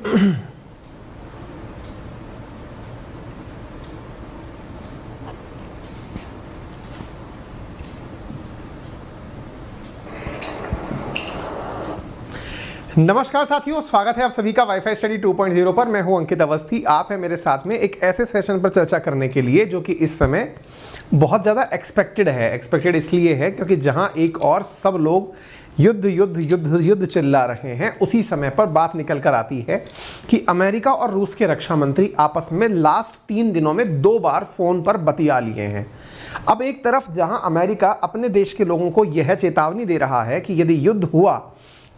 नमस्कार साथियों, स्वागत है आप सभी का वाईफाई स्टडी 2.0 पर। मैं हूं अंकित अवस्थी। आप हैं मेरे साथ में एक ऐसे सेशन पर चर्चा करने के लिए जो कि इस समय बहुत ज़्यादा एक्सपेक्टेड है। एक्सपेक्टेड इसलिए है क्योंकि जहां एक और सब लोग युद्ध युद्ध युद्ध युद्ध चिल्ला रहे हैं, उसी समय पर बात निकल कर आती है कि अमेरिका और रूस के रक्षा मंत्री आपस में लास्ट 3 दिनों में 2 बार फ़ोन पर बतिया लिए हैं। अब एक तरफ जहां अमेरिका अपने देश के लोगों को यह चेतावनी दे रहा है कि यदि युद्ध हुआ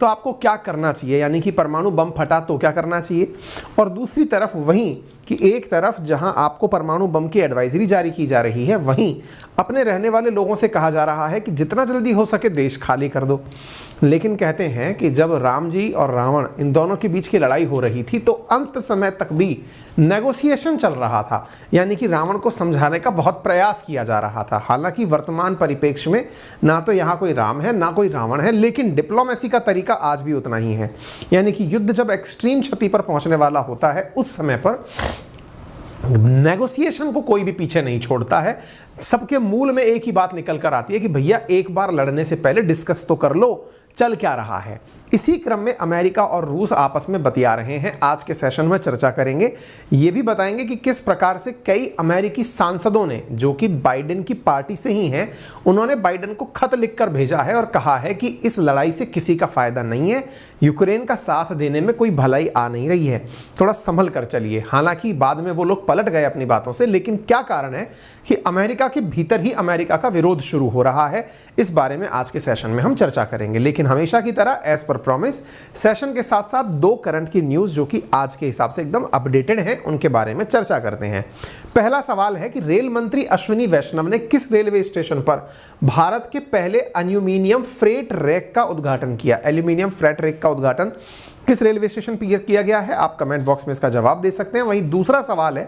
तो आपको क्या करना चाहिए, यानी कि परमाणु बम फटा तो क्या करना चाहिए, और दूसरी तरफ वहीं कि एक तरफ जहां आपको परमाणु बम की एडवाइजरी जारी की जा रही है, वहीं अपने रहने वाले लोगों से कहा जा रहा है कि जितना जल्दी हो सके देश खाली कर दो। लेकिन कहते हैं कि जब राम जी और रावण इन दोनों के बीच की लड़ाई हो रही थी तो अंत समय तक भी नेगोशिएशन चल रहा था, यानी कि रावण को समझाने का बहुत प्रयास किया जा रहा था। हालांकि वर्तमान परिप्रेक्ष्य में ना तो यहाँ कोई राम है ना कोई रावण है, लेकिन डिप्लोमेसी का तरीका आज भी उतना ही है। यानी कि युद्ध जब एक्सट्रीम क्षति पर पहुंचने वाला होता है, उस समय पर नेगोशिएशन को कोई भी पीछे नहीं छोड़ता है। सबके मूल में एक ही बात निकल कर आती है कि भैया एक बार लड़ने से पहले डिस्कस तो कर लो चल क्या रहा है। इसी क्रम में अमेरिका और रूस आपस में बतिया रहे हैं। आज के सेशन में चर्चा करेंगे, ये भी बताएंगे कि किस प्रकार से कई अमेरिकी सांसदों ने, जो कि बाइडेन की पार्टी से ही हैं, उन्होंने बाइडेन को खत लिखकर भेजा है और कहा है कि इस लड़ाई से किसी का फायदा नहीं है, यूक्रेन का साथ देने में कोई भलाई आ नहीं रही है, थोड़ा संभल कर चलिए। हालांकि बाद में वो लोग पलट गए अपनी बातों से, लेकिन क्या कारण है कि अमेरिका के भीतर ही अमेरिका का विरोध शुरू हो रहा है, इस बारे में आज के सेशन में हम चर्चा करेंगे। लेकिन हमेशा की तरह एज पर प्रॉमिस सेशन के साथ साथ 2 करंट की न्यूज जो कि आज के हिसाब से एकदम अपडेटेड है, उनके बारे में चर्चा करते हैं। पहला सवाल है कि रेल मंत्री अश्विनी वैष्णव ने किस रेलवे स्टेशन पर भारत के पहले एल्यूमिनियम फ्रेट रैक का उद्घाटन किया। एल्यूमिनियम फ्रेट रैक का उद्घाटन किस रेलवे स्टेशन पर किया गया है, आप कमेंट बॉक्स में इसका जवाब दे सकते हैं। वहीं दूसरा सवाल है,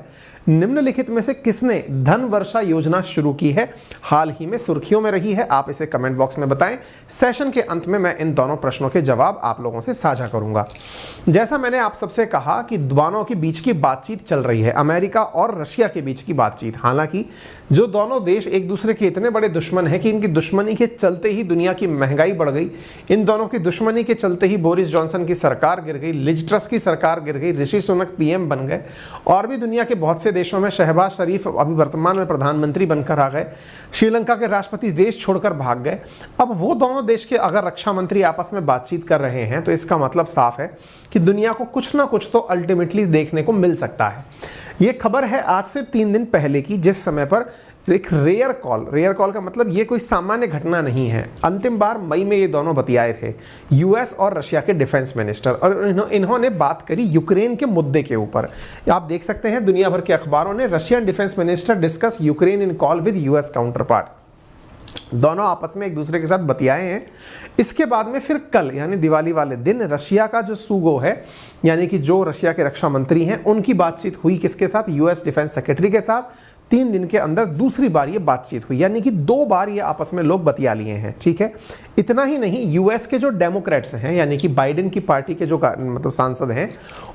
निम्नलिखित में से किसने धन वर्षा योजना शुरू की है, हाल ही में सुर्खियों में रही है, आप इसे कमेंट बॉक्स में बताएं। सेशन के अंत में मैं इन दोनों प्रश्नों के जवाब आप लोगों से साझा करूंगा। जैसा मैंने आप सबसे कहा कि दोनों के बीच की बातचीत चल रही है, अमेरिका और रशिया के बीच की बातचीत। हालांकि जो दोनों देश एक दूसरे के इतने बड़े दुश्मन हैं कि इनकी दुश्मनी के चलते ही दुनिया की महंगाई बढ़ गई, इन दोनों की दुश्मनी के चलते ही बोरिस जॉनसन की सरकार गिर गई, लिज ट्रस की सरकार गिर गई, ऋषि सुनक पीएम बन गए, और भी दुनिया के बहुत से देशों में शहबाज शरीफ अभी वर्तमान में प्रधानमंत्री बनकर आ गए, श्रीलंका के राष्ट्रपति देश छोड़कर भाग गए। अब वो दोनों देश के अगर रक्षा मंत्री आपस में बातचीत कर रहे हैं तो इसका मतलब साफ है कि दुनिया को कुछ ना कुछ तो अल्टीमेटली देखने को मिल सकता है। ये खबर है आज से 3 दिन पहले की, जिस समय पर एक रेयर कॉल का मतलब ये कोई सामान्य घटना नहीं है। अंतिम बार मई में ये दोनों बतियाए थे, यूएस और रशिया के डिफेंस मिनिस्टर, और इन्होंने बात करी यूक्रेन के मुद्दे के ऊपर। आप देख सकते हैं दुनिया भर के अखबारों ने Russian defence minister discuss Ukraine in call with US counter part. दोनों आपस में एक दूसरे के साथ बतियाए हैं। इसके बाद में फिर कल यानी दिवाली वाले दिन रशिया का जो सूगो है, यानी कि जो रशिया के रक्षा मंत्री हैं, उनकी बातचीत हुई किसके साथ, यूएस डिफेंस सेक्रेटरी के साथ। 3 दिन के अंदर दूसरी बार ये बातचीत हुई, यानी कि 2 बार ये आपस में लोग बतिया लिए हैं। ठीक है, इतना ही नहीं, यूएस के जो डेमोक्रेट्स हैं, यानी कि बाइडेन की पार्टी के जो मतलब सांसद हैं,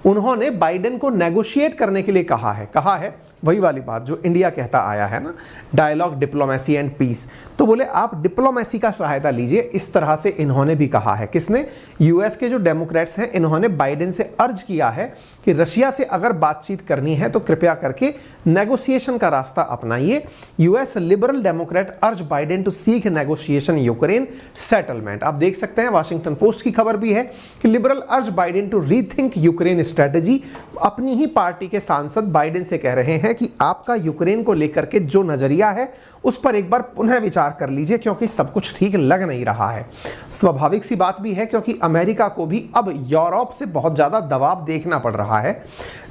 उन्होंने बाइडेन को नेगोशिएट करने के लिए कहा है वही वाली बात जो इंडिया कहता आया है ना, डायलॉग, डिप्लोमेसी एंड पीस। तो बोले आप डिप्लोमेसी का सहायता लीजिए, इस तरह से इन्होंने भी कहा है। किसने, यूएस के जो डेमोक्रेट्स हैं, इन्होंने बाइडेन से अर्ज किया है कि रशिया से अगर बातचीत करनी है तो कृपया करके नेगोशिएशन का रास्ता अपनाइए। US liberal democrat urge Biden to seek negotiation Ukraine settlement. आप देख सकते हैं वाशिंगटन पोस्ट की खबर भी है कि liberal urge Biden to rethink Ukraine strategy. अपनी ही पार्टी के सांसद बाइडेन से कह रहे हैं कि आपका यूक्रेन को लेकर के जो नजरिया है उस पर एक बार पुनः विचार कर लीजिए, क्योंकि सब कुछ ठीक लग नहीं रहा है। स्वाभाविक सी बात भी है, क्योंकि अमेरिका को भी अब यूरोप से बहुत ज्यादा दबाव देखना पड़ रहा है।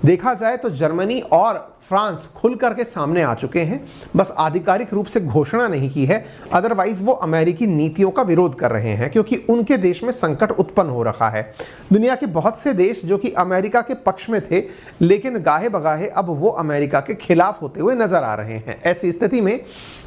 देखा जाए तो जर्मनी और फ्रांस खुल करके सामने आ चुके हैं, बस आधिकारिक रूप से घोषणा नहीं की है। अदरवाइज वो अमेरिकी नीतियों का विरोध कर रहे हैं, क्योंकि उनके देश में संकट उत्पन्न हो रखा है। दुनिया के बहुत से देश जो कि अमेरिका के पक्ष में थे, लेकिन गाहे बगाहे अब वो अमेरिका के खिलाफ होते हुए नजर आ रहे हैं। ऐसी स्थिति में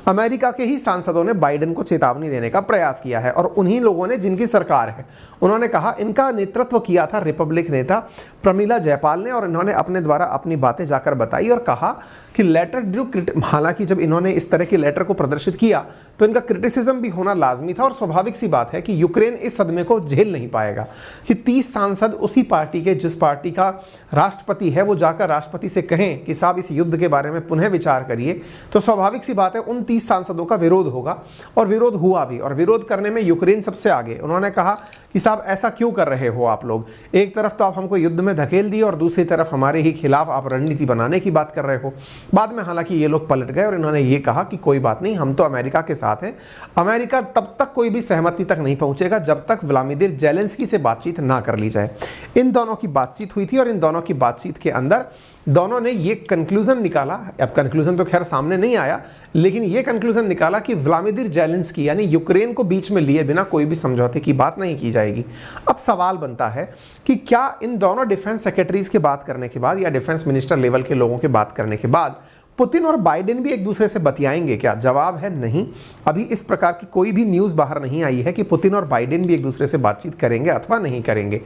अमेरिका के ही सांसदों ने बाइडेन को चेतावनी देने का प्रयास किया है और उन्हीं लोगों ने जिनकी सरकार है, उन्होंने कहा, इनका नेतृत्व किया था रिपब्लिक नेता प्रमिला जयपाल ने और इन्होंने अपने द्वारा अपनी बातें जाकर बताई और कहा कि लेटर ड्यू, हालांकि जब इन्होंने इस तरह के लेटर को प्रदर्शित किया तो इनका क्रिटिसिज्म भी होना लाजमी था और स्वाभाविक सी बात है कि यूक्रेन इस सदमे को झेल नहीं पाएगा कि 30 सांसद उसी पार्टी के जिस पार्टी का राष्ट्रपति है वो जाकर राष्ट्रपति से कहें कि साहब इस युद्ध के बारे में पुनः विचार करिए, तो स्वाभाविक सी बात है उन 30 सांसदों का विरोध होगा और विरोध हुआ भी, और विरोध करने में यूक्रेन सबसे आगे। उन्होंने कहा कि साहब ऐसा क्यों कर रहे हो आप लोग, एक तरफ तो आप हमको युद्ध में धकेल दिए और दूसरी तरफ हमारे ही खिलाफ आप रणनीति बनाने की बात कर रहे हो। बाद में हालांकि ये लोग पलट गए और इन्होंने ये कहा कि कोई बात नहीं, हम तो अमेरिका के साथ हैं। अमेरिका तब तक कोई भी सहमति तक नहीं पहुंचेगा जब तक व्लादिमीर जेलेंस्की से बातचीत ना कर ली जाए। इन दोनों की बातचीत हुई थी और इन दोनों की बातचीत के अंदर दोनों ने ये कंक्लूजन निकाला, अब कंक्लूजन तो खैर सामने नहीं आया, लेकिन ये कंक्लूजन निकाला कि व्लादिमीर जेलेंस्की यानी यूक्रेन को बीच में लिए बिना कोई भी समझौते की बात नहीं की जाएगी। अब सवाल बनता है कि क्या इन दोनों डिफेंस सेक्रेटरीज के बात करने के बाद या डिफेंस मिनिस्टर लेवल के लोगों के बात करने के बाद पुतिन और बाइडेन भी एक दूसरे से बतियाएंगे क्या? जवाब है नहीं। अभी इस प्रकार की कोई भी न्यूज़ बाहर नहीं आई है कि पुतिन और बाइडेन भी एक दूसरे से बातचीत करेंगे अथवा नहीं करेंगे।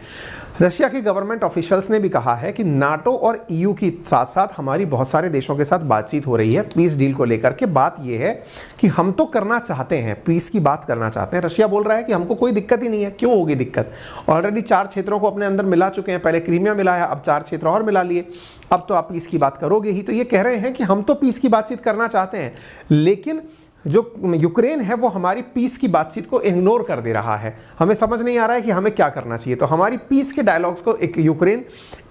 रशिया के गवर्नमेंट ऑफिशियल्स ने भी कहा है कि नाटो और ईयू की साथ साथ हमारी बहुत सारे देशों के साथ बातचीत हो रही है पीस डील को लेकर के। बात यह है कि हम तो करना चाहते हैं, पीस की बात करना चाहते हैं। रशिया बोल रहा है कि हमको कोई दिक्कत ही नहीं है। क्यों होगी दिक्कत? ऑलरेडी 4 क्षेत्रों को अपने अंदर मिला चुके हैं, पहले क्रीमिया मिला है, अब 4 क्षेत्र और मिला लिए, अब तो आप पीस की बात करोगे ही। तो ये कह रहे हैं कि हम तो पीस की बातचीत करना चाहते हैं, लेकिन जो यूक्रेन है वो हमारी पीस की बातचीत को इग्नोर कर दे रहा है। हमें समझ नहीं आ रहा है कि हमें क्या करना चाहिए, तो हमारी पीस के डायलॉग्स को यूक्रेन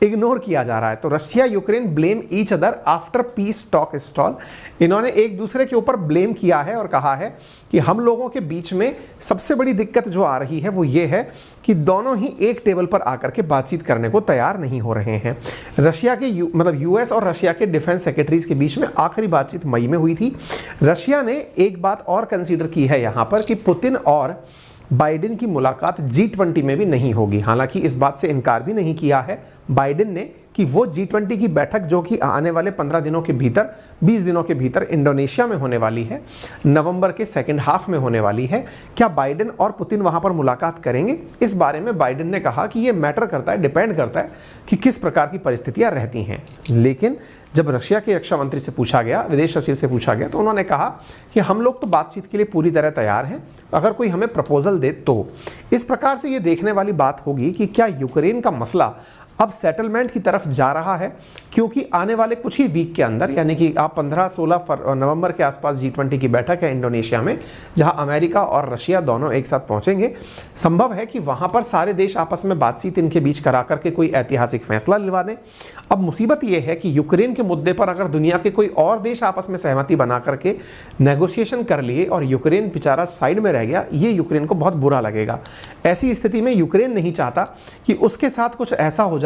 इग्नोर किया जा रहा है। तो Russia Ukraine blame each other after piece talk stall. इन्होंने एक दूसरे के ऊपर ब्लेम किया है और कहा है कि हम लोगों के बीच में सबसे बड़ी दिक्कत जो आ रही है वो ये है कि दोनों ही एक टेबल पर आकर के बातचीत करने को तैयार नहीं हो रहे हैं। रशिया के मतलब यूएस और रशिया के डिफेंस सेक्रेटरीज के बीच में आखिरी बातचीत मई में हुई थी। रशिया ने एक बात और कंसीडर की है यहाँ पर कि पुतिन और बाइडेन की मुलाकात G20 में भी नहीं होगी। हालांकि इस बात से इनकार भी नहीं किया है बाइडेन ने कि वो G20 की बैठक जो कि आने वाले 15 दिनों के भीतर 20 दिनों के भीतर इंडोनेशिया में होने वाली है, नवंबर के सेकंड हाफ में होने वाली है, क्या बाइडेन और पुतिन वहां पर मुलाकात करेंगे? इस बारे में बाइडेन ने कहा कि ये मैटर करता है, डिपेंड करता है कि किस प्रकार की परिस्थितियां रहती हैं। लेकिन जब रशिया के रक्षा मंत्री से पूछा गया, विदेश सचिव से पूछा गया, तो उन्होंने कहा कि हम लोग तो बातचीत के लिए पूरी तरह तैयार हैं, अगर कोई हमें प्रपोजल दे तो। इस प्रकार से ये देखने वाली बात होगी कि क्या यूक्रेन का मसला अब सेटलमेंट की तरफ जा रहा है, क्योंकि आने वाले कुछ ही वीक के अंदर, यानी कि आप 15-16 नवंबर के आसपास G20 की बैठक है इंडोनेशिया में, जहां अमेरिका और रशिया दोनों एक साथ पहुंचेंगे। संभव है कि वहां पर सारे देश आपस में बातचीत इनके बीच करा करके कोई ऐतिहासिक फैसला लिवा दें। अब मुसीबत यह है कि यूक्रेन के मुद्दे पर अगर दुनिया के कोई और देश आपस में सहमति बना करके नेगोशिएशन कर लिए और यूक्रेन बेचारा साइड में रह गया, ये यूक्रेन को बहुत बुरा लगेगा। ऐसी स्थिति में यूक्रेन नहीं चाहता कि उसके साथ कुछ ऐसा हो जाए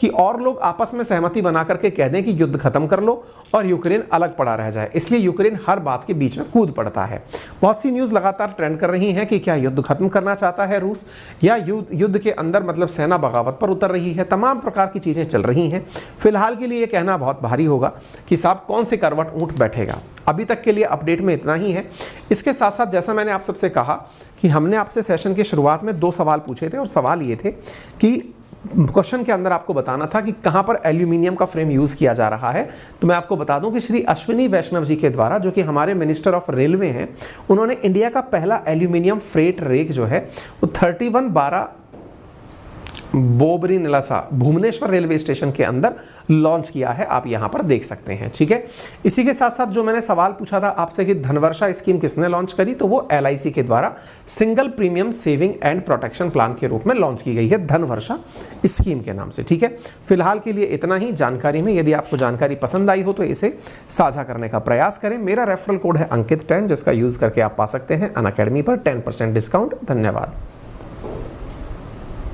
कि और लोग आपस में सहमति बना करके कह दें कि युद्ध खत्म कर लो और यूक्रेन अलग पड़ा रह जाए। इसलिए यूक्रेन हर बात के बीच में कूद पड़ता है। बहुत सी न्यूज़ लगातार ट्रेंड कर रही हैं कि क्या युद्ध खत्म करना चाहता है रूस, या युद्ध के अंदर मतलब सेना बगावत पर उतर रही है। तमाम प्रकार की चीज़ें चल रही हैं। फिलहाल के लिए यह कहना बहुत भारी होगा कि साहब कौन से करवट ऊँट बैठेगा। अभी तक के लिए अपडेट में इतना ही है। इसके साथ साथ जैसा मैंने आप सबसे कहा कि हमने आपसे सेशन की शुरुआत में 2 सवाल पूछे थे और सवाल ये थे कि क्वेश्चन के अंदर आपको बताना था कि कहां पर एल्यूमिनियम का फ्रेम यूज किया जा रहा है। तो मैं आपको बता दूं कि श्री अश्विनी वैष्णव जी के द्वारा, जो कि हमारे मिनिस्टर ऑफ रेलवे हैं, उन्होंने इंडिया का पहला एल्यूमिनियम फ्रेट रेक जो है वो 3112 बोबरी निलासा भुवनेश्वर रेलवे स्टेशन के अंदर लॉन्च किया है। आप यहां पर देख सकते हैं, ठीक है। इसी के साथ साथ जो मैंने सवाल पूछा था आपसे कि धनवर्षा स्कीम किसने लॉन्च करी, तो वो LIC के द्वारा single premium saving and protection plan के रूप में लॉन्च की गई है, धनवर्षा स्कीम के नाम से, ठीक है। फिलहाल के लिए इतना ही जानकारी में। यदि आपको जानकारी पसंद आई हो तो इसे साझा करने का प्रयास करें। मेरा रेफरल कोड है अंकित 10, जिसका यूज करके आप पा सकते हैं अनअकैडमी पर 10% डिस्काउंट। धन्यवाद।